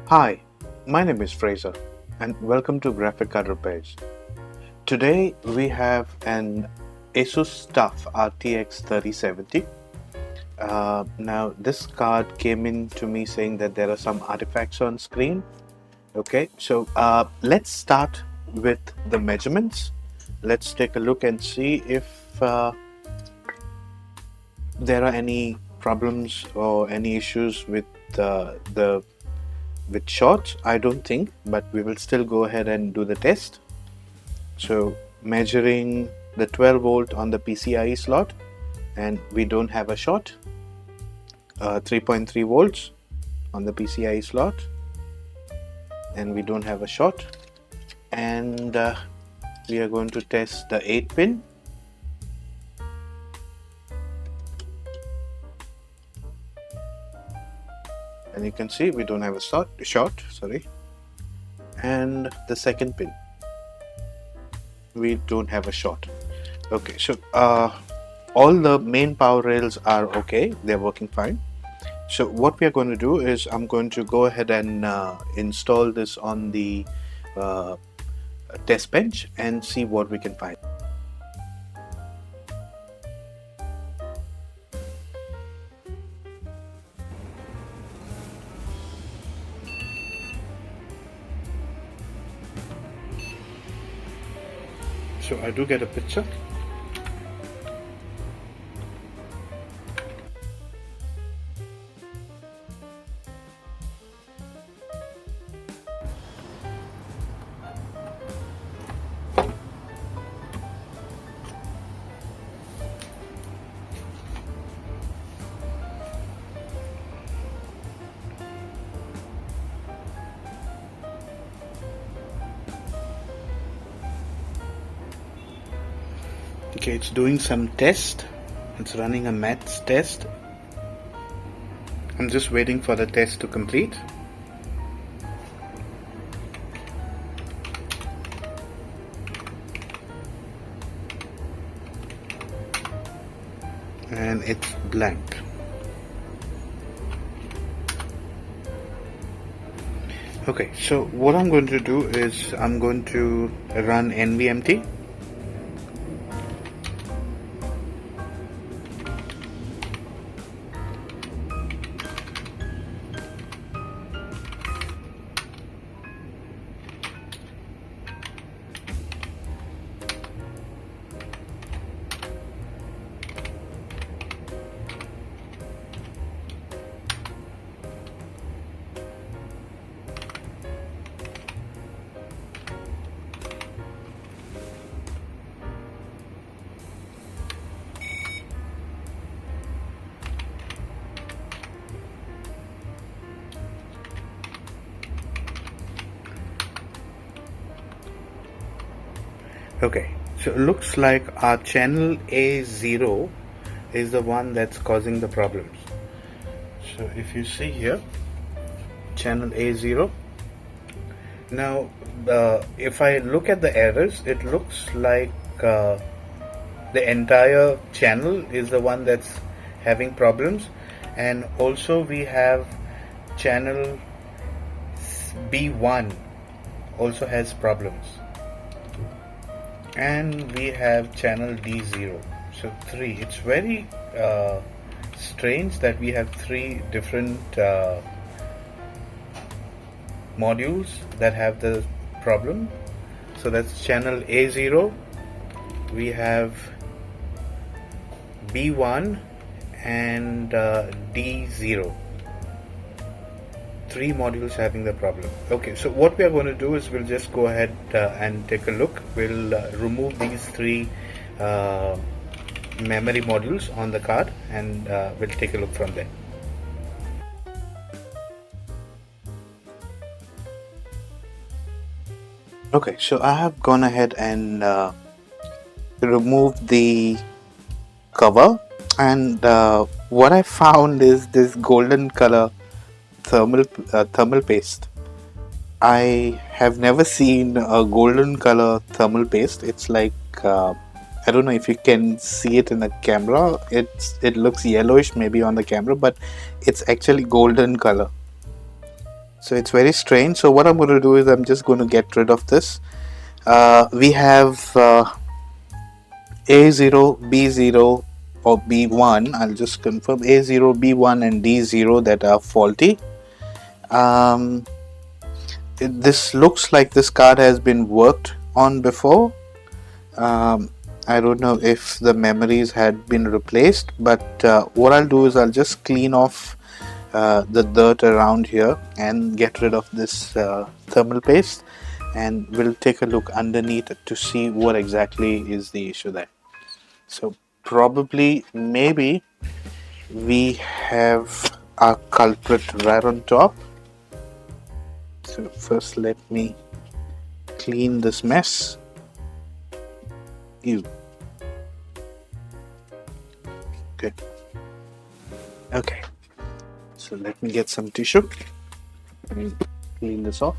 Hi, my name is Fraser and welcome to Graphic Card Repairs. Today we have an Asus TUF RTX 3070. Now this card came in to me saying that there are some artifacts on screen. Okay, so let's start with the measurements. Let's take a look and see if there are any problems or any issues with with shorts. I don't think, but we will still go ahead and do the test. So measuring the 12 volt on the PCIe slot, and we don't have a short. 3.3 volts on the PCIe slot, and we don't have a short. And we are going to test the 8 pin. And you can see we don't have a short, sorry. And the second pin, we don't have a short. Okay, so all the main power rails are okay, they're working fine. So what we are going to do is I'm going to go ahead and install this on the test bench and see what we can find. So I do get a picture. Okay, it's doing some test. It's running a Mats test. I'm just waiting for the test to complete. And it's blank. Okay, so what I'm going to do is I'm going to run NVMT. Okay, so it looks like our channel A0 is the one that's causing the problems. So if you see here, channel A0. Now, if I look at the errors, it looks like the entire channel is the one that's having problems, and also we have channel B1 also has problems, and we have channel D0. So 3. It's very strange that we have 3 different modules that have the problem. So that's channel A0, we have B1 and D0. 3 modules having the problem. Okay, so what we are going to do is we'll just go ahead and take a look. We'll remove these 3 memory modules on the card, and we'll take a look from there. Okay, so I have gone ahead and removed the cover, and what I found is this golden color thermal paste. I have never seen a golden color thermal paste. It's like I don't know if you can see it in the camera. It looks yellowish maybe on the camera, but it's actually golden color. So it's very strange. So what I'm going to do is I'm just going to get rid of this. We have A0, B0 or B1. I'll just confirm A0, B1 and D0 that are faulty. This looks like this card has been worked on before. I don't know if the memories had been replaced, but what I'll do is I'll just clean off the dirt around here and get rid of this thermal paste, and we'll take a look underneath to see what exactly is the issue there. So probably maybe we have our culprit right on top. So first let me clean this mess. Ew. Okay. Okay. So let me get some tissue and clean this off.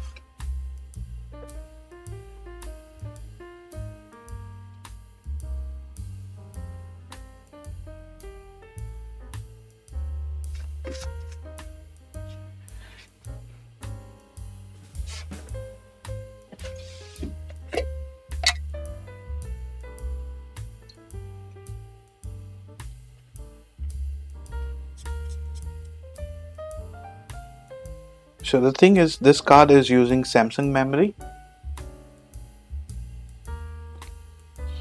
So the thing is, this card is using Samsung memory.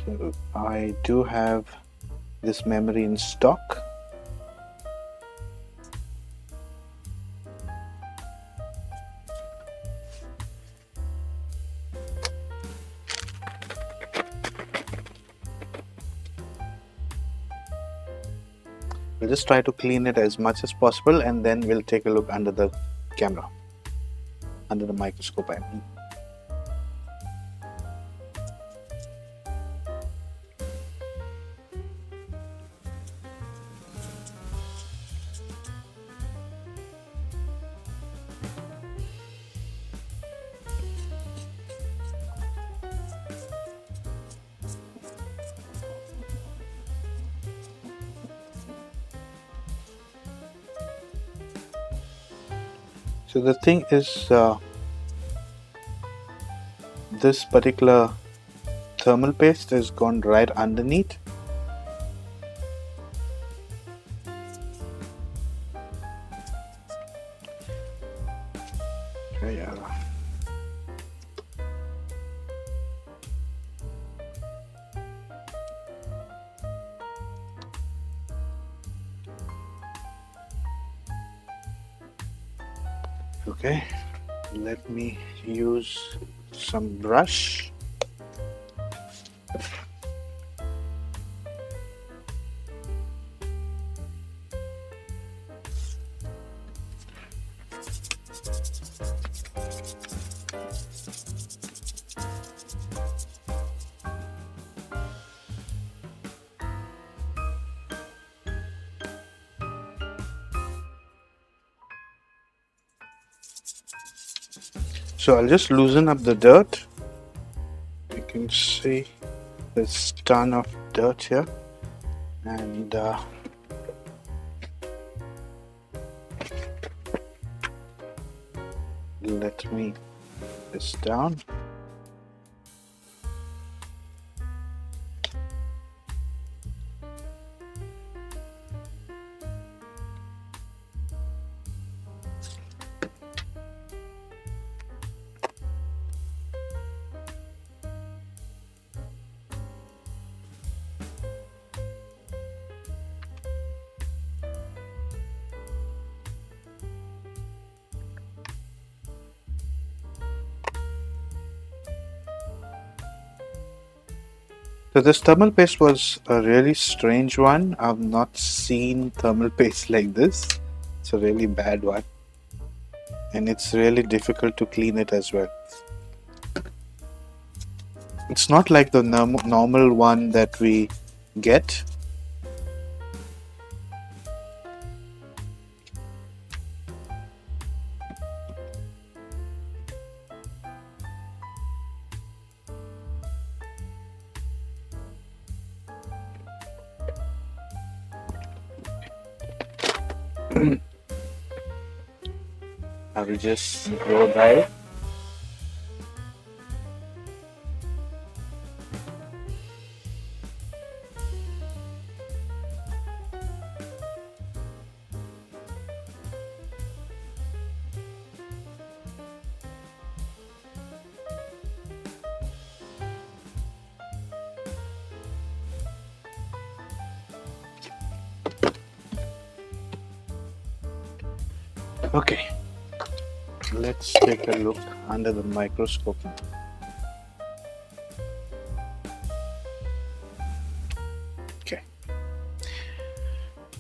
So I do have this memory in stock. We'll just try to clean it as much as possible, and then we'll take a look under the camera, under the microscope, I mean. So the thing is, this particular thermal paste has gone right underneath. Okay, okay, let me use some brush. So I'll just loosen up the dirt. You can see this ton of dirt here, and let me put this down. So this thermal paste was a really strange one. I've not seen thermal paste like this. It's a really bad one, and it's really difficult to clean it as well. It's not like the normal one that we get. I will just go by. Okay, let's take a look under the microscope. Okay,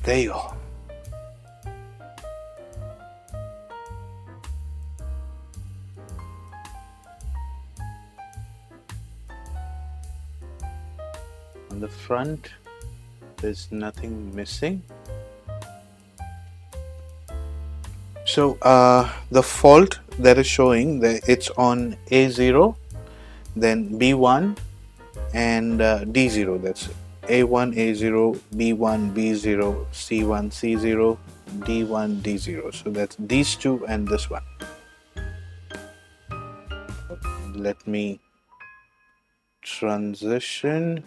there you go. On the front, there's nothing missing. So the fault that is showing that it's on A0, then B1 and D0. That's A1, A0, B1, B0, C1, C0, D1, D0. So that's these two and this one. Let me transition.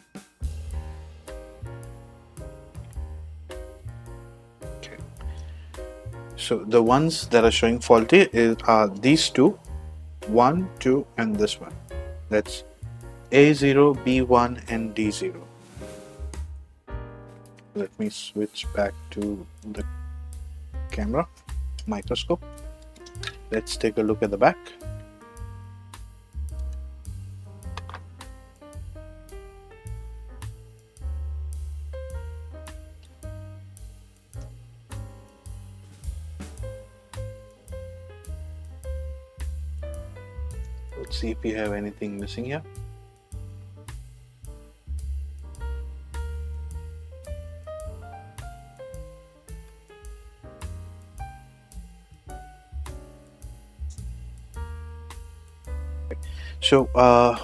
Okay. So the ones that are showing faulty are these two, 1, 2, and this one. That's A0, B1, and D0. Let me switch back to the camera, microscope. Let's take a look at the back. Let's see if we have anything missing here. So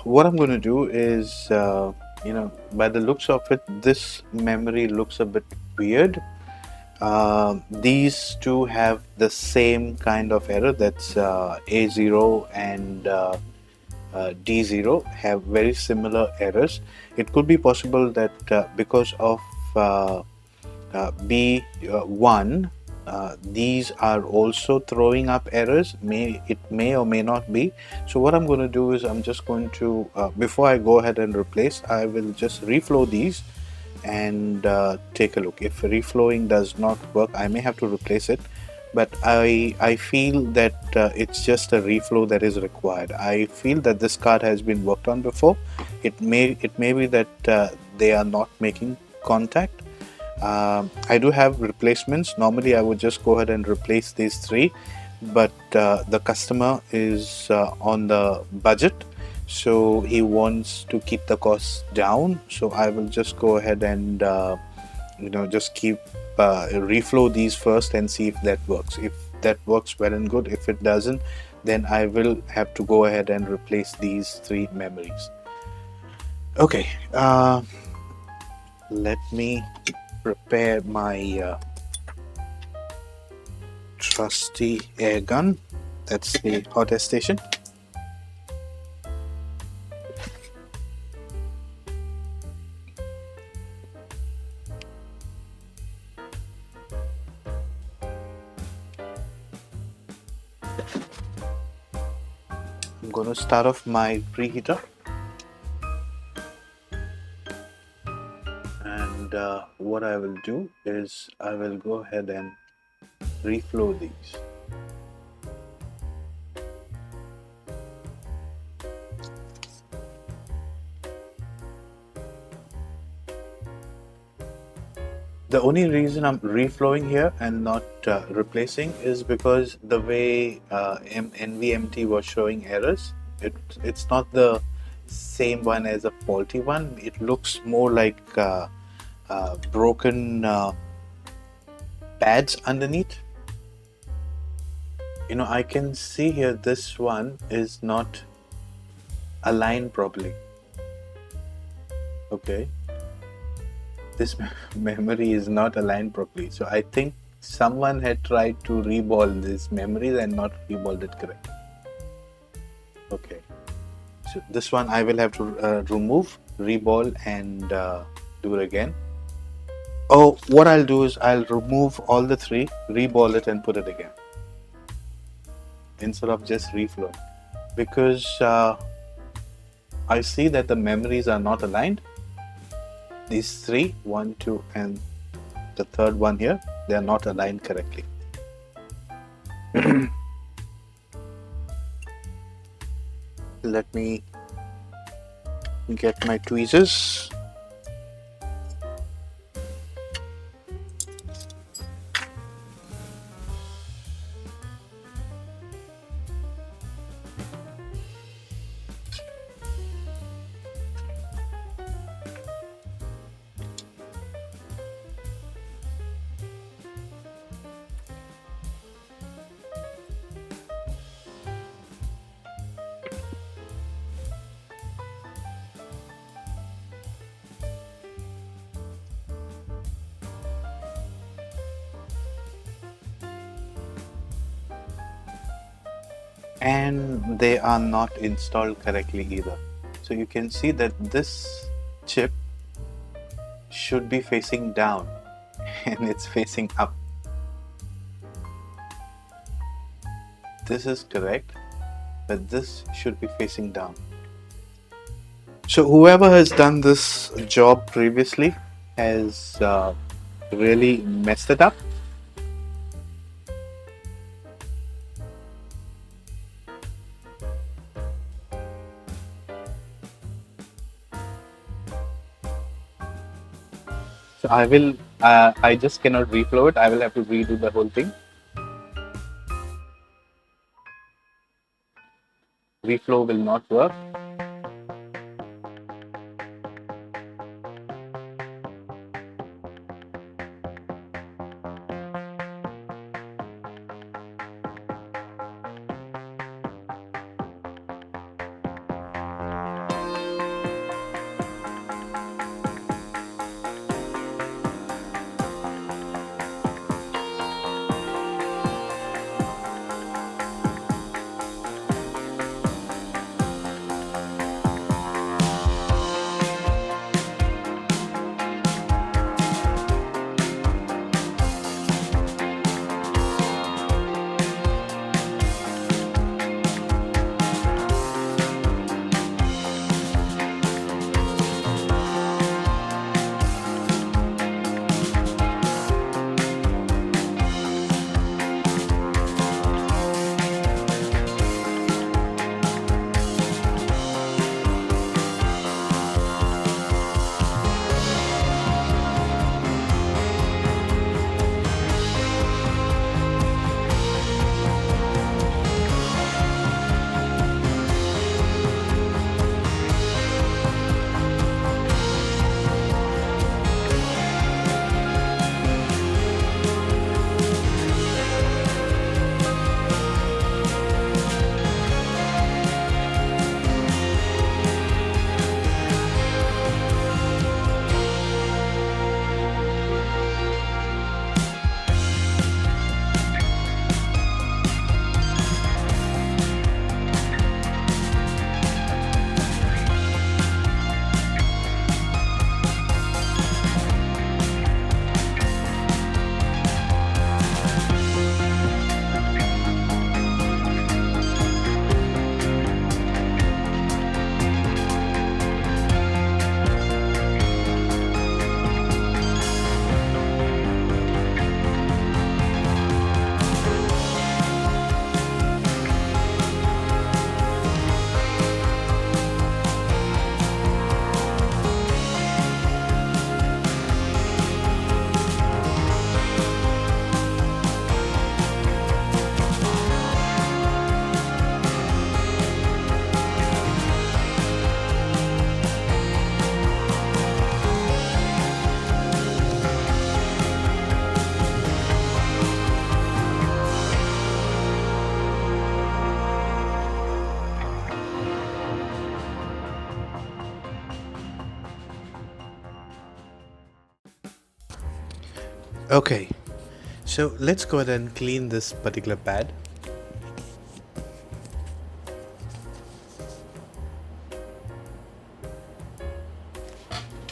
what I'm going to do is, by the looks of it, this memory looks a bit weird. These two have the same kind of error. That's A0 and D0 have very similar errors. It could be possible that because of B1, these are also throwing up errors. It may or may not be. So what I'm going to do is I'm just going to, before I go ahead and replace, I will just reflow these and take a look. If reflowing does not work, I may have to replace it, but I feel that it's just a reflow that is required. I feel that this card has been worked on before. It may be that they are not making contact. I do have replacements. Normally I would just go ahead and replace these three, but the customer is on the budget, so he wants to keep the costs down. So I will just go ahead and just keep reflow these first and see if that works. If that works, well and good. If it doesn't, then I will have to go ahead and replace these three memories. Okay, let me prepare my trusty air gun. That's the hot air station. I'm going to start off my preheater, and what I will do is I will go ahead and reflow these. The only reason I'm reflowing here and not replacing is because the way NVMT was showing errors, it's not the same one as a faulty one. It looks more like broken pads underneath. I can see here this one is not aligned properly. Okay, this memory is not aligned properly, so I think Someone had tried to reball these memories and not reballed it correctly. Okay, so this one I will have to remove, reball, and do it again. Oh, what I'll do is I'll remove all the three, reball it, and put it again instead of just reflowing, because I see that the memories are not aligned. These three, 1, 2, and the third one here, they are not aligned correctly. Let me get my tweezers. And they are not installed correctly either. So you can see that this chip should be facing down and it's facing up. This is correct, but this should be facing down. So whoever has done this job previously has really messed it up. So I just cannot reflow it. I will have to redo the whole thing. Reflow will not work. Okay, So let's go ahead and clean this particular pad.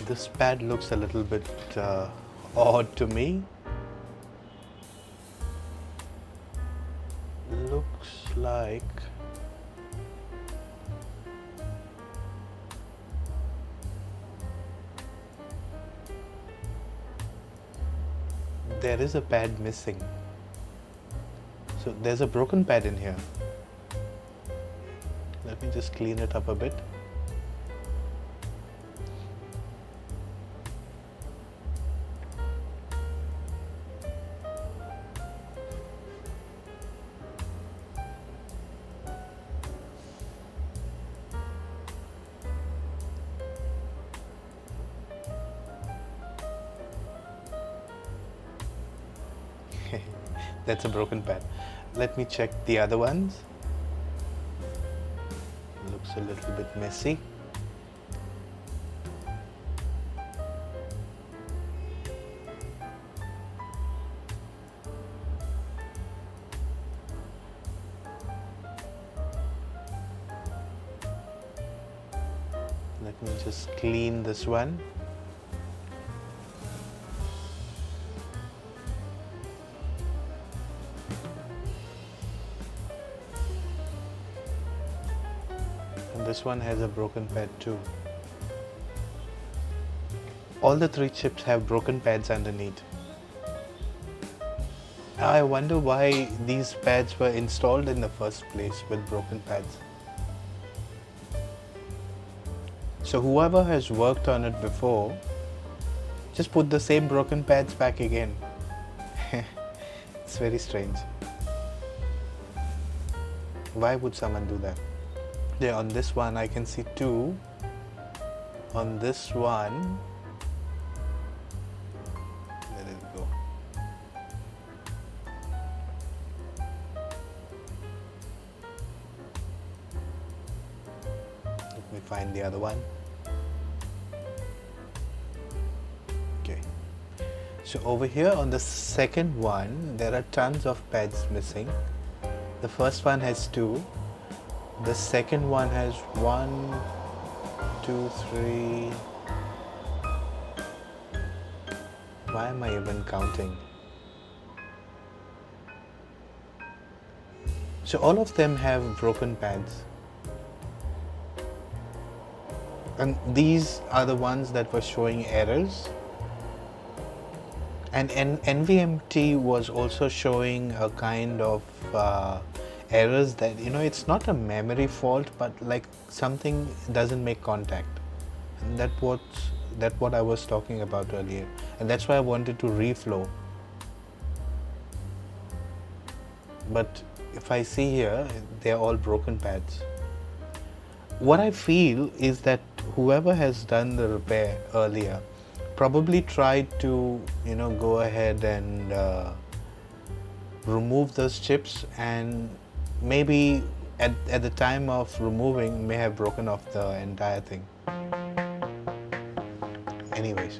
This pad looks a little bit odd to me. Looks like there is a pad missing. So there's a broken pad in here. Let me just clean it up a bit. That's a broken pad. Let me check the other ones. Looks a little bit messy. Let me just clean this one. This one has a broken pad too. All the three chips have broken pads underneath. I wonder why these pads were installed in the first place with broken pads. So whoever has worked on it before, just put the same broken pads back again. It's very strange. Why would someone do that? Yeah, on this one I can see two. On this one, let it go. Let me find the other one. Okay. So over here on the second one, there are tons of pads missing. The first one has two. The second one has 1, 2, 3. Why am I even counting? So all of them have broken pads. And these are the ones that were showing errors. And NVMT was also showing a kind of errors that, it's not a memory fault, but like something doesn't make contact. And that's what I was talking about earlier. And that's why I wanted to reflow. But if I see here, they're all broken pads. What I feel is that whoever has done the repair earlier probably tried to, go ahead and remove those chips, and maybe at the time of removing may have broken off the entire thing. Anyways.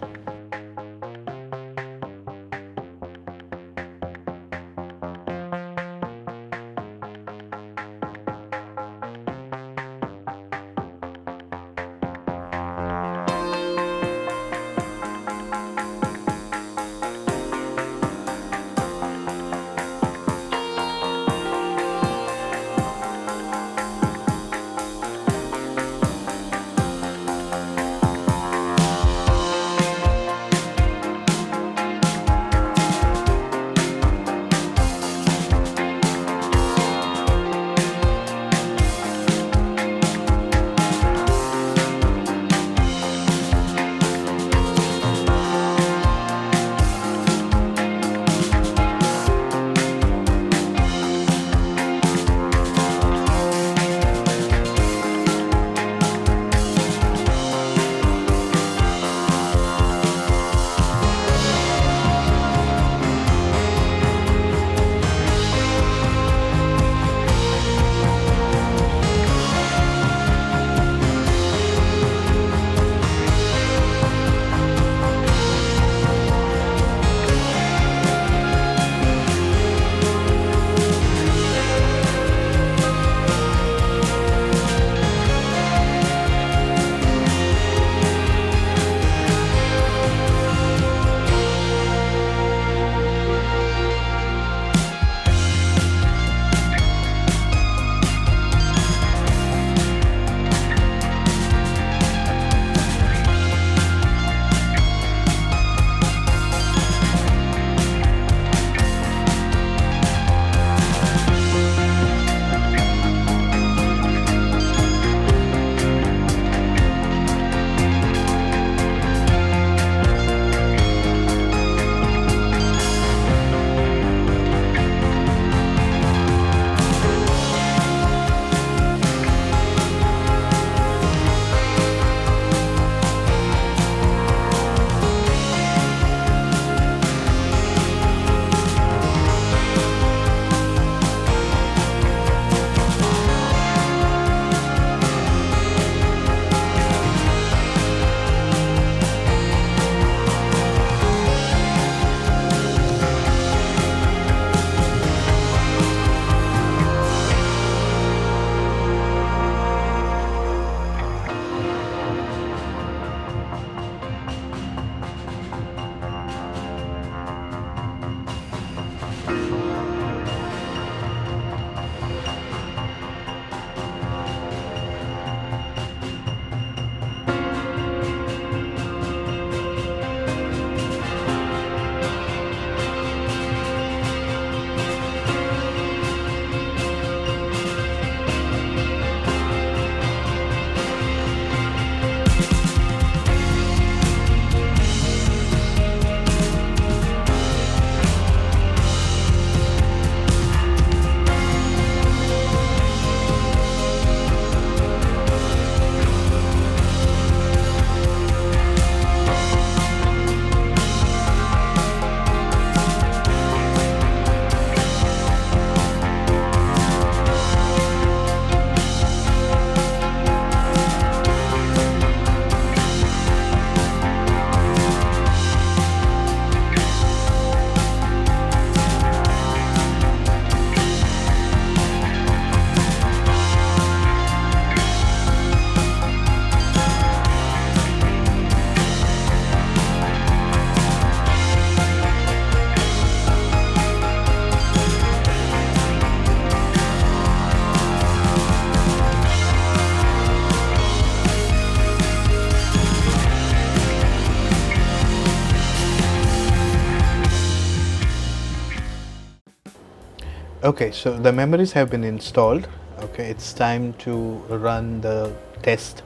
Okay, so the memories have been installed. Okay, it's time to run the test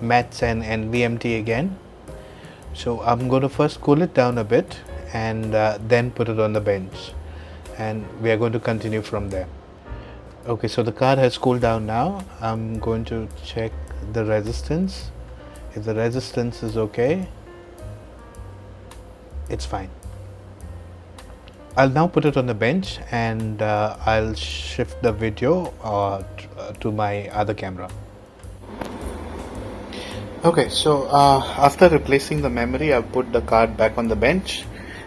Mats and NVMT again. So I'm going to first cool it down a bit and then put it on the bench, and we are going to continue from there. Okay, so the card has cooled down now. I'm going to check the resistance. If the resistance is okay, it's fine. I'll now put it on the bench and I'll shift the video to my other camera. Okay, so after replacing the memory, I've put the card back on the bench,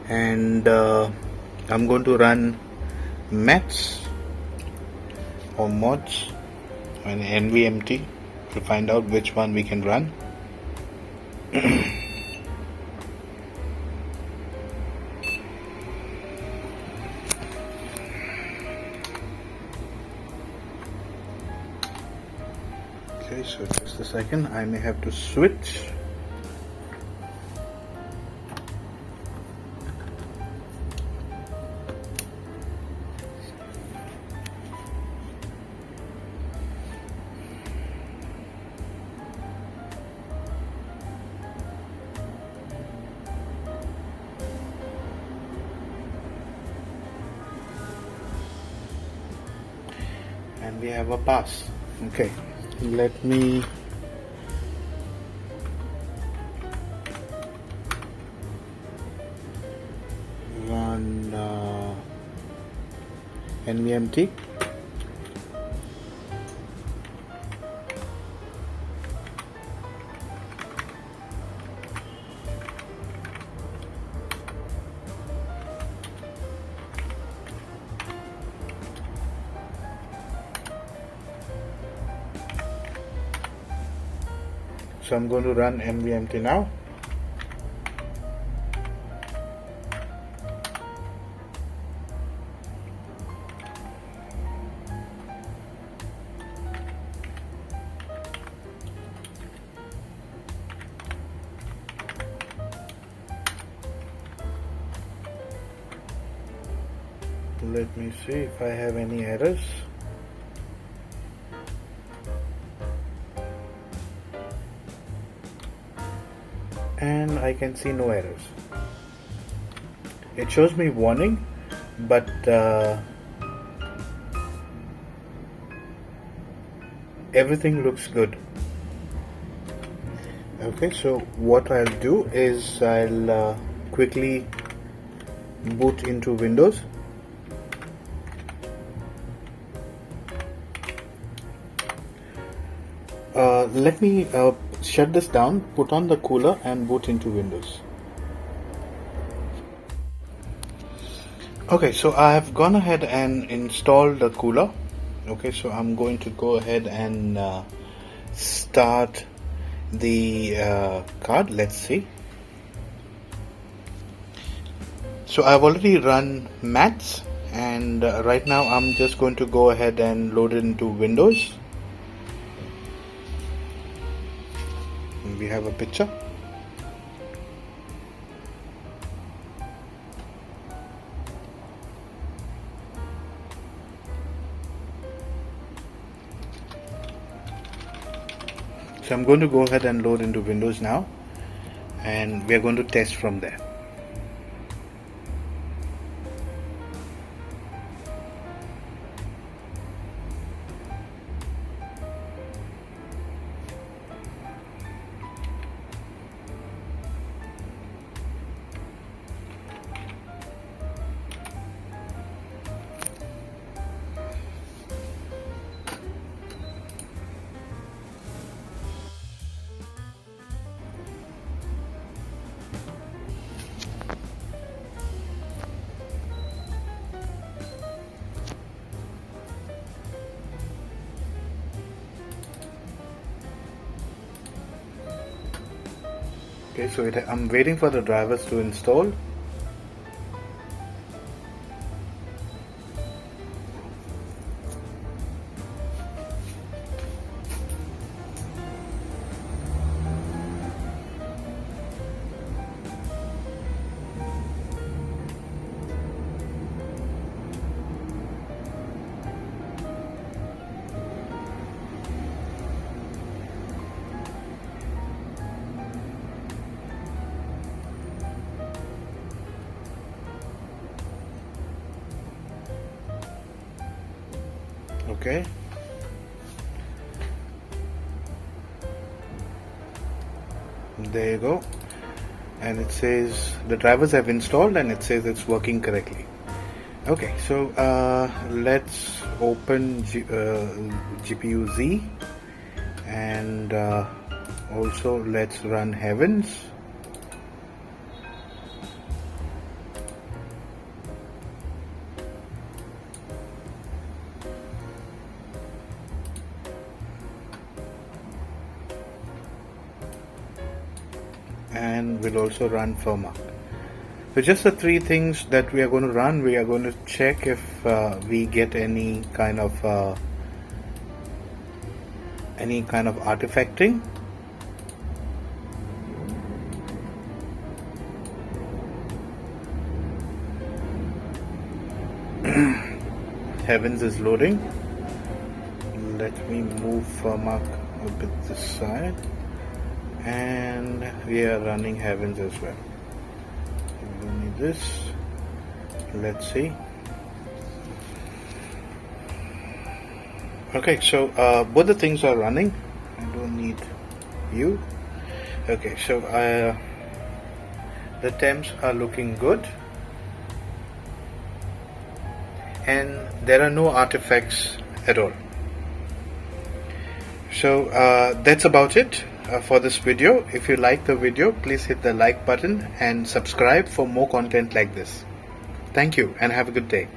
and I'm going to run Mats or mods and NVMT to find out which one we can run. Okay, so just a second, I may have to switch. And we have a pass. Okay, let me run NVMT. So I'm going to run NVMT now. Let me see if I have any errors. And I can see no errors. It shows me warning, but everything looks good. Okay, so what I'll do is I'll quickly boot into Windows. Let me shut this down, put on the cooler and boot into Windows. Okay, so I have gone ahead and installed the cooler. Okay, so I'm going to go ahead and start the card. Let's see. So I've already run Mats, and right now I'm just going to go ahead and load it into Windows. We have a picture. So I'm going to go ahead and load into Windows now, and we are going to test from there. Okay, so I'm waiting for the drivers to install. Okay, there you go, and it says the drivers have installed and it says it's working correctly. Okay, so let's open GPU Z, and also let's run Heavens. And we'll also run Furmark. So just the three things that we are going to run. We are going to check if we get any kind of artifacting. Heavens is loading. Let me move Furmark a bit this side, and we are running Heavens as well. We don't need this. Let's see. Okay, so both the things are running. I don't need you. Okay, so the temps are looking good, and there are no artifacts at all. So that's about it for this video. If you like the video, please hit the like button and subscribe for more content like this. Thank you and have a good day.